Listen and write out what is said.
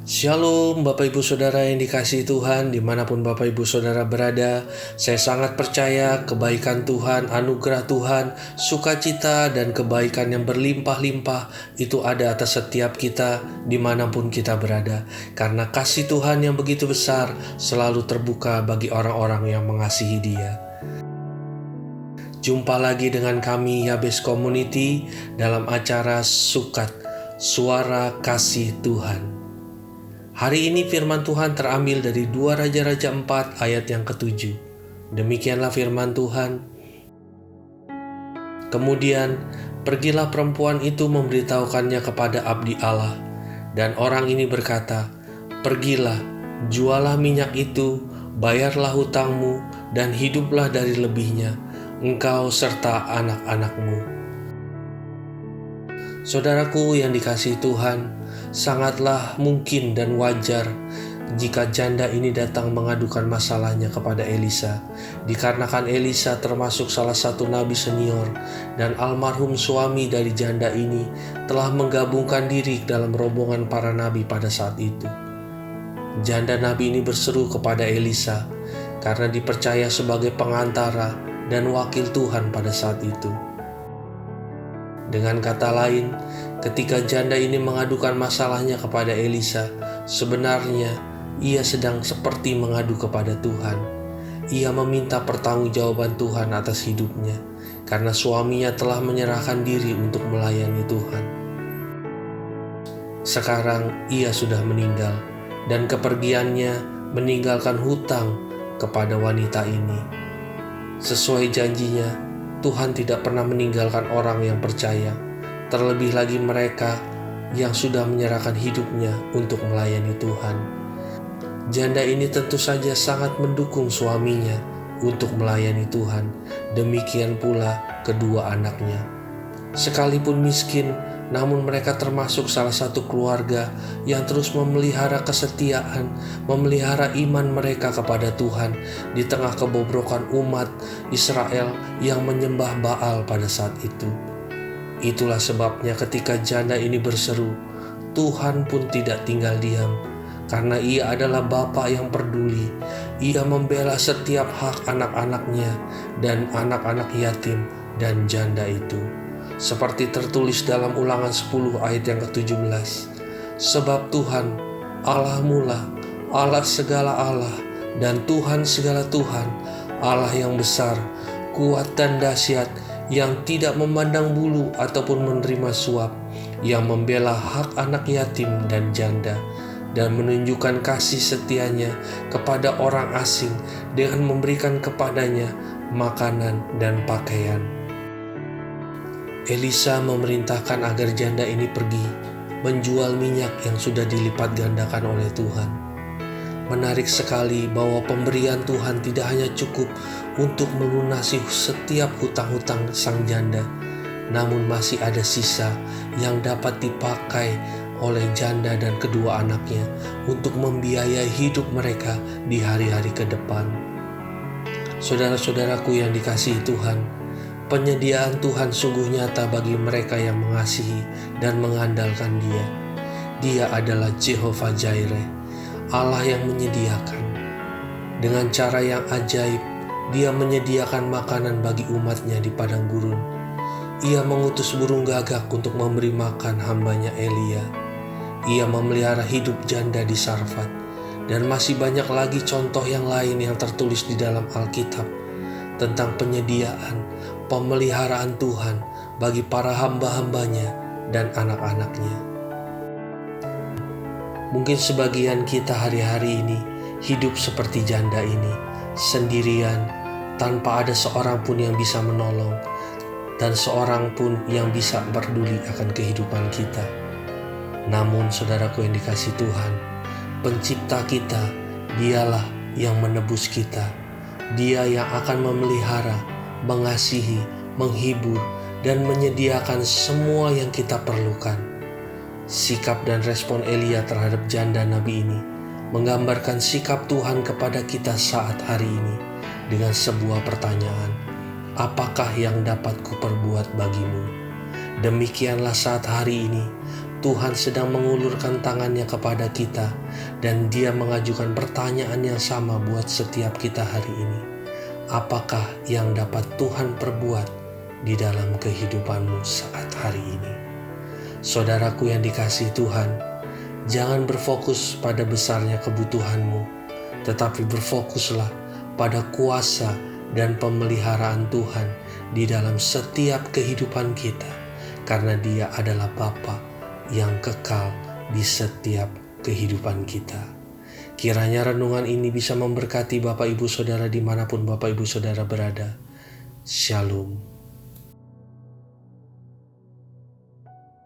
Shalom Bapak Ibu Saudara yang dikasihi Tuhan, dimanapun Bapak Ibu Saudara berada. Saya sangat percaya kebaikan Tuhan, anugerah Tuhan, sukacita dan kebaikan yang berlimpah-limpah itu ada atas setiap kita dimanapun kita berada. Karena kasih Tuhan yang begitu besar selalu terbuka bagi orang-orang yang mengasihi Dia. Jumpa lagi dengan kami Yabes Community dalam acara Sukat, Suara Kasih Tuhan. Hari ini firman Tuhan terambil dari 2 Raja-Raja 4 ayat yang ke-7. Demikianlah firman Tuhan. Kemudian pergilah perempuan itu memberitahukannya kepada abdi Allah. Dan orang ini berkata, "Pergilah, jualah minyak itu, bayarlah hutangmu, dan hiduplah dari lebihnya, engkau serta anak-anakmu." Saudaraku yang dikasihi Tuhan, sangatlah mungkin dan wajar jika janda ini datang mengadukan masalahnya kepada Elisa, dikarenakan Elisa termasuk salah satu nabi senior dan almarhum suami dari janda ini telah menggabungkan diri dalam rombongan para nabi pada saat itu. Janda nabi ini berseru kepada Elisa karena dipercaya sebagai pengantara dan wakil Tuhan pada saat itu. Dengan kata lain, ketika janda ini mengadukan masalahnya kepada Elisa, sebenarnya ia sedang seperti mengadu kepada Tuhan. Ia meminta pertanggungjawaban Tuhan atas hidupnya, karena suaminya telah menyerahkan diri untuk melayani Tuhan. Sekarang ia sudah meninggal, dan kepergiannya meninggalkan hutang kepada wanita ini. Sesuai janjinya, Tuhan tidak pernah meninggalkan orang yang percaya, terlebih lagi mereka yang sudah menyerahkan hidupnya untuk melayani Tuhan. Janda ini tentu saja sangat mendukung suaminya untuk melayani Tuhan, demikian pula kedua anaknya. Sekalipun miskin, namun mereka termasuk salah satu keluarga yang terus memelihara kesetiaan, memelihara iman mereka kepada Tuhan di tengah kebobrokan umat Israel yang menyembah Baal pada saat itu. Itulah sebabnya ketika janda ini berseru, Tuhan pun tidak tinggal diam, karena ia adalah Bapa yang peduli. Ia membela setiap hak anak-anaknya dan anak-anak yatim dan janda itu. Seperti tertulis dalam Ulangan 10 ayat yang ke-17. Sebab Tuhan, Allahmu lah, Allah segala Allah, dan Tuhan segala Tuhan, Allah yang besar, kuat dan dahsyat, yang tidak memandang bulu ataupun menerima suap, yang membela hak anak yatim dan janda, dan menunjukkan kasih setianya kepada orang asing dengan memberikan kepadanya makanan dan pakaian. Elisa memerintahkan agar janda ini pergi menjual minyak yang sudah dilipat gandakan oleh Tuhan. Menarik sekali bahwa pemberian Tuhan tidak hanya cukup untuk melunasi setiap hutang-hutang sang janda, namun masih ada sisa yang dapat dipakai oleh janda dan kedua anaknya untuk membiayai hidup mereka di hari-hari ke depan. Saudara-saudaraku yang dikasihi Tuhan, penyediaan Tuhan sungguh nyata bagi mereka yang mengasihi dan mengandalkan Dia. Dia adalah Jehovah Jireh, Allah yang menyediakan. Dengan cara yang ajaib, Dia menyediakan makanan bagi umatnya di padang gurun. Ia mengutus burung gagak untuk memberi makan hambanya Elia. Ia memelihara hidup janda di Sarfat. Dan masih banyak lagi contoh yang lain yang tertulis di dalam Alkitab tentang penyediaan, pemeliharaan Tuhan bagi para hamba-hambanya dan anak-anaknya. Mungkin sebagian kita hari-hari ini hidup seperti janda ini, sendirian, tanpa ada seorang pun yang bisa menolong, dan seorang pun yang bisa peduli akan kehidupan kita. Namun saudaraku yang dikasihi Tuhan, Pencipta kita, Dialah yang menebus kita. Dia yang akan memelihara, mengasihi, menghibur, dan menyediakan semua yang kita perlukan. Sikap dan respon Elia terhadap janda nabi ini menggambarkan sikap Tuhan kepada kita saat hari ini dengan sebuah pertanyaan, apakah yang dapat kuperbuat bagimu? Demikianlah saat hari ini Tuhan sedang mengulurkan tangannya kepada kita dan Dia mengajukan pertanyaan yang sama buat setiap kita hari ini. Apakah yang dapat Tuhan perbuat di dalam kehidupanmu saat hari ini? Saudaraku yang dikasihi Tuhan, jangan berfokus pada besarnya kebutuhanmu, tetapi berfokuslah pada kuasa dan pemeliharaan Tuhan di dalam setiap kehidupan kita, karena Dia adalah Bapa yang kekal di setiap kehidupan kita. Kiranya renungan ini bisa memberkati Bapak Ibu Saudara dimanapun Bapak Ibu Saudara berada. Shalom.